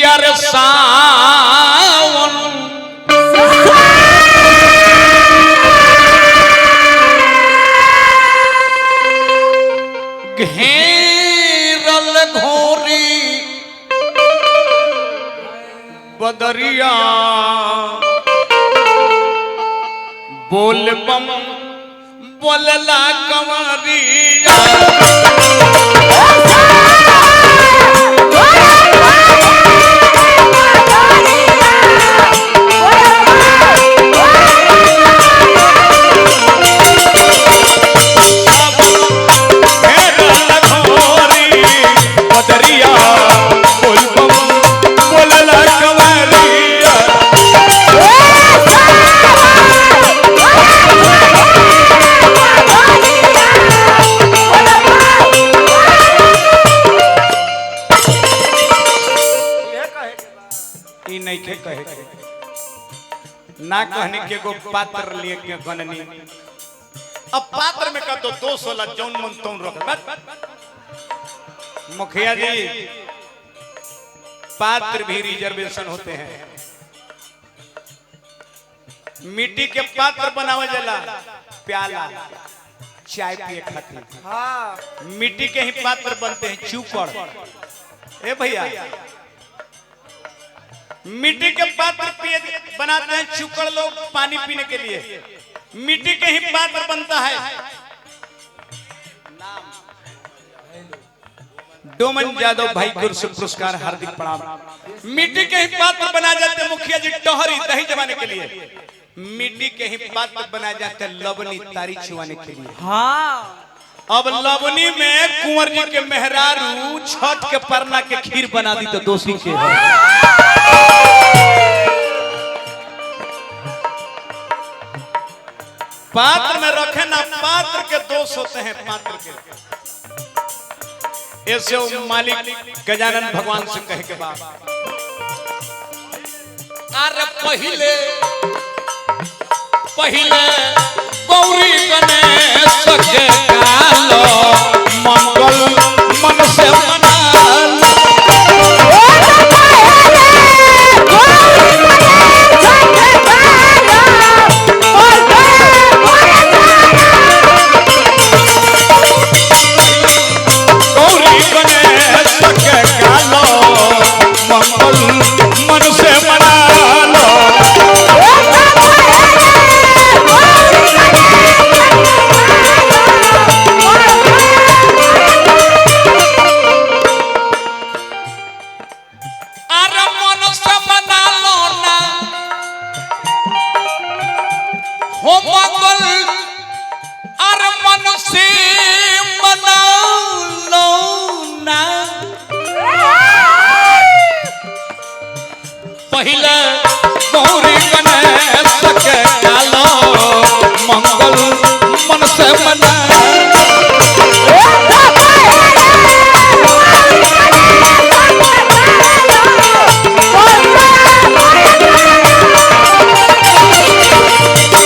यार सावन घेरल घोरी बदरिया बोल बम बोलला कंवरिया ना कहने के गो पात्र लिए के गणनी अब पात्र में का तो 216 जौन मन तौन रख मुखिया जी पात्र भी रिजर्वेशन होते हैं मिट्टी के पात्र बनावे जाला प्याला चाय पिए खातिर हाँ मिट्टी के ही पात्र बनते हैं चूपड़ ए भैया मिट्टी के पात्र पिए बनाते हैं चुकड़ लोग पानी पीने के लिए मिट्टी के ही पात्र बनता है डोमन यादव भाई गुरु से पुरस्कार हार्दिक प्रणाम मिट्टी के ही पात्र बनाए जाते हैं मुखिया जी टहरी दही जमाने के लिए मिट्टी के ही पात्र बनाए जाते हैं लवनी तारी छुआने के लिए हाँ अब लवनी में कुंवर जी के मेहरारू छठ के परना के खीर बना दी तो दोषी के है पात्र में रखे ना पात्र के दोष होते हैं पात्र के ऐसे मालिक गजानन भगवान से कहे के बाद अरे पहले पहले गौरी गणेश के कालो मंगल मन से मना पहले गौरी गणेश के कालो मंगल मन से मना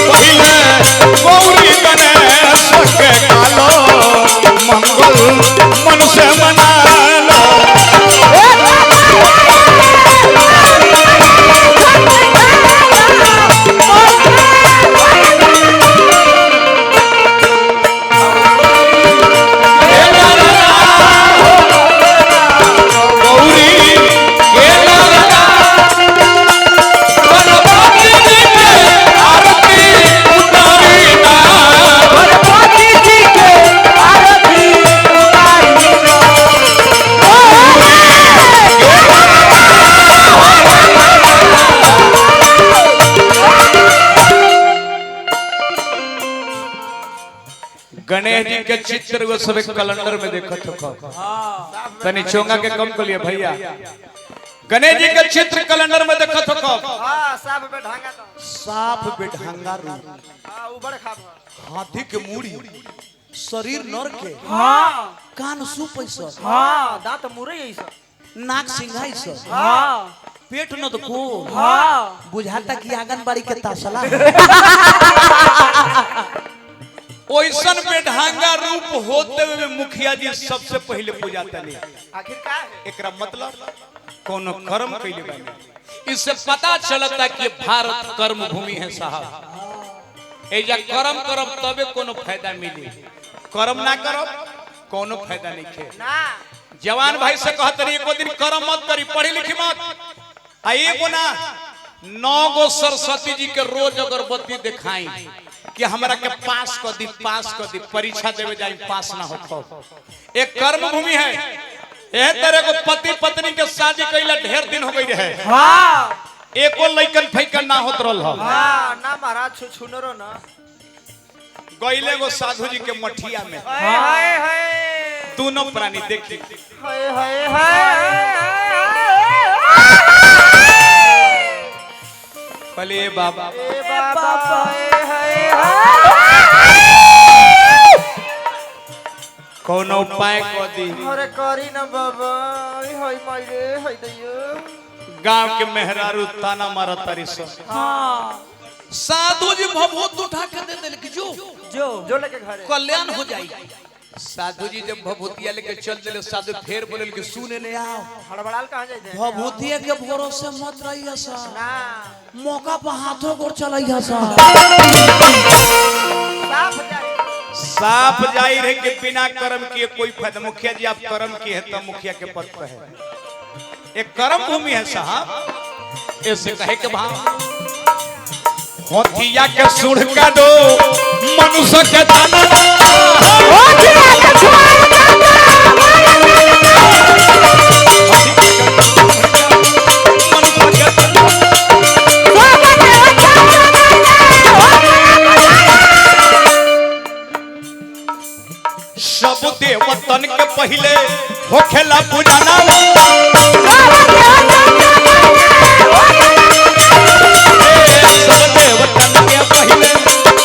पहले गौरी गणेश के कालो मंगल मन से मना गणेश जी के चित्र वो सब कैलेंडर में देखो तो तनी चोंगा के कम कर लिए भैया गणेश जी के चित्र कैलेंडर में देखो तो साफ बेढंगा रूप ऊपर खाब हाथी के मूड़ी शरीर नर के हां कान सुपैसा हां दांत मुरे ऐसा नाक सिंघाई से हां पेट न तो को हां बुझाता कि आंगनबाड़ी के तासला ओइसन बेढंगा रूप होते हुए मुखिया जी सबसे पहले पूजाते नहीं आखिर का है एकरा मतलब कोनो कर्म कैले बानी। इससे पता चलता कि भारत कर्म भूमि है साहब। एजा कर्म करब तबे कोनो फायदा मिली, कर्म ना करब कोनो फायदा नहीं खे। ना जवान भाई से कहत रही एको दिन कर्म मत करी, पढ़ी लिखी मत। आ एगो ना 9 गो सरस्वती जी के रोज अगरबत्ती दिखाई कि हमरा के पास कर दी, परीक्षा देवे जाई पास ना हो। एक कर्म भूमि है। एह तरह को पति पत्नी के शादी कइला ढेर दिन हो गई रहे। हाँ एको लइकन फैकन ना होत रहल ह। हाँ ना महाराज छुनरो ना गइले गो साधु जी के मठिया में हाय हाय हाय दोनों प्राणी देखी हाय हाय हाय कहले बाबा ए बाबा हाय हाय कोनो उपाय कर दी। अरे करी ना बाबा हाय मायरे हाय दैयो गांव के मेहरारू ताना मारा तारी सो। हाँ साधु जी भभूत उठा के दे दिल कि जो लेके घरे कल्याण हो जाई। साधु जी जब भभूतिया लेके चल दिले, साधु फेर बोले कि सुने ने आओ हड़बड़ाल कहां जाई थे भभूतिया के भरोसे मत रहिया सा, ना मौका पर हाथों गोर चलैया सा। साफ जाए साफ जाहिर है कि बिना कर्म किए कोई फायदा। मुखिया जी आप कर्म किए हैं तो मुखिया के पद पर है। एक कर्म भूमि है साहब। ऐसे कहे के भाव होतिया के सुड़ का दो मनुष्य के तना सब देवतन के पहले होखेला पूजना। सब देवतन के पहले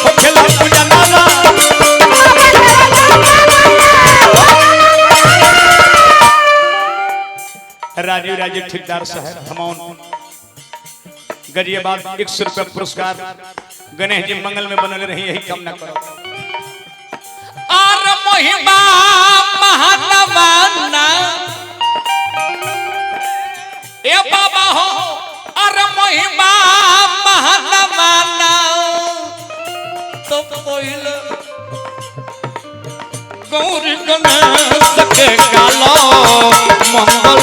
होखेला पूजना। राजीव राजीव ठेकेदार साहब धमौन गजियाबाद 100 रुपया पुरस्कार। गणेश जी मंगल में बनल रही, यही कामना करो। और महिमा महानवाना ए बाबा हो, और महिमा महानवाना तो पहले गौरी गणेश के गालो मंगल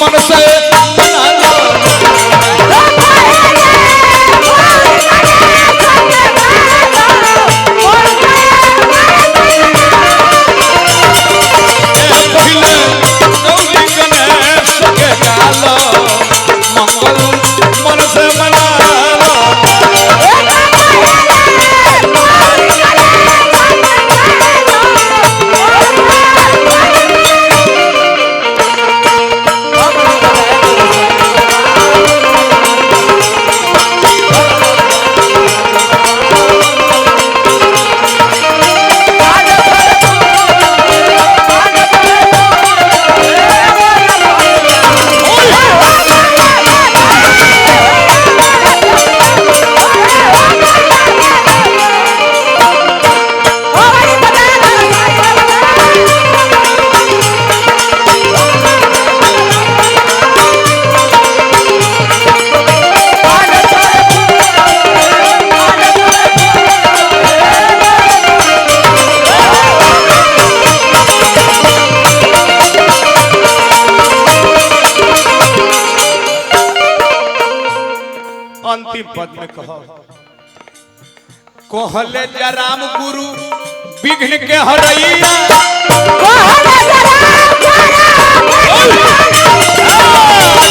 मन से मनालो। पहले गौरी गणेश के गालो मंगल मन से मनालो। अंतिम पद में कहो कहले राम गुरु विघ्न के हरैया।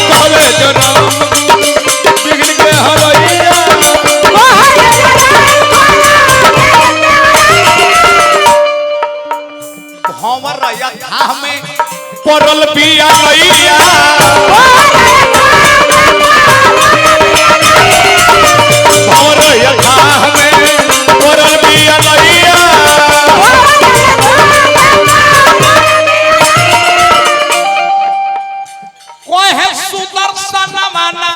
कहले राम विघ्न के हरैया। भंवर यथा में परल बिया नैया। भंवर यथा में परल बिया नैया। कोई है सुदर्शन माना।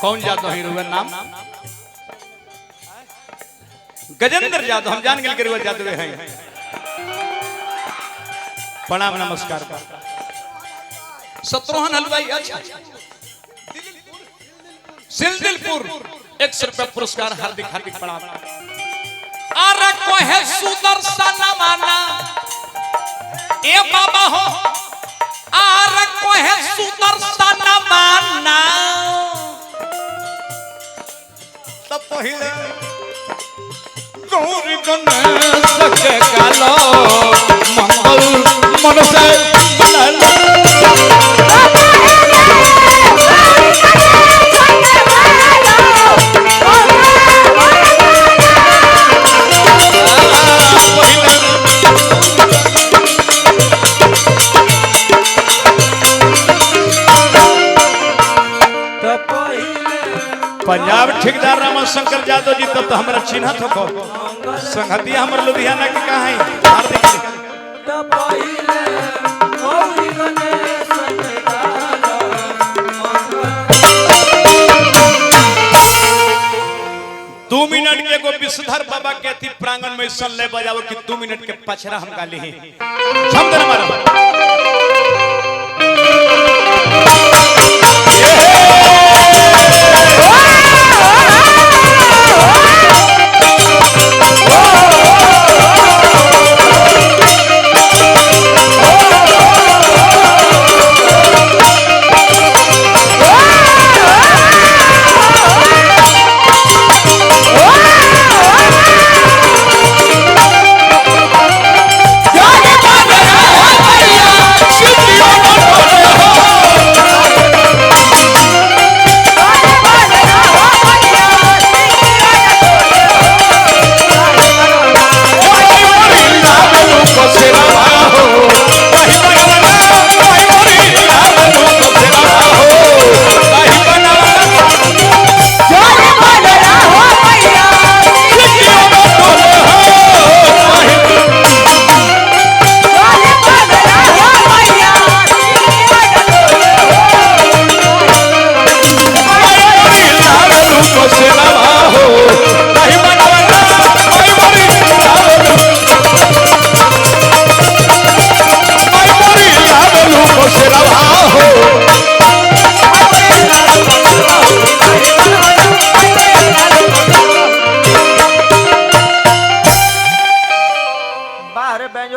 कौन जादव हीरो नाम? गजेंद्र जादव। हम जान गए कि जादव हैं। प्रणाम नमस्कार। शत्रुघ्न हलवाई अच्छा सिलदिलपुर 100 रुपया पुरस्कार हार्दिक हार्दिक प्रणाम। अरे कोहे सुदर्शन माना ए बाबा हो अरे कोहे सुदर्शन माना तब पहले गौरी गणेश के कालो मंगल मन से पंजाब ठेकेदार रामशंकर यादव जी तब तो हमारा चिन्हत हो संगतिया हमर लुधियाना के कहा है हार्दिक 2 मिनट के एगो विषधर बाबा के अति प्रांगण में सन ले बजाओ कि 2 मिनट के पछरा हम गाली हैं छमदन मारो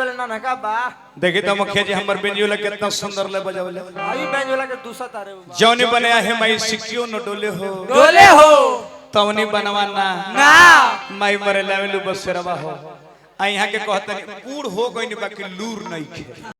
देखी तो मुखिया जी हमर बेंजोला कितना सुंदर ले बजावले आई बेंजोला के दूसरा तारे जौने बनाया है मई सिक्कियो न डोले हो तवनी बनवाना ना मई मरे लेवलू बसेरवा हो आ यहां के कहतनी कूड़ हो गइनी बाकी लूर नहीं खे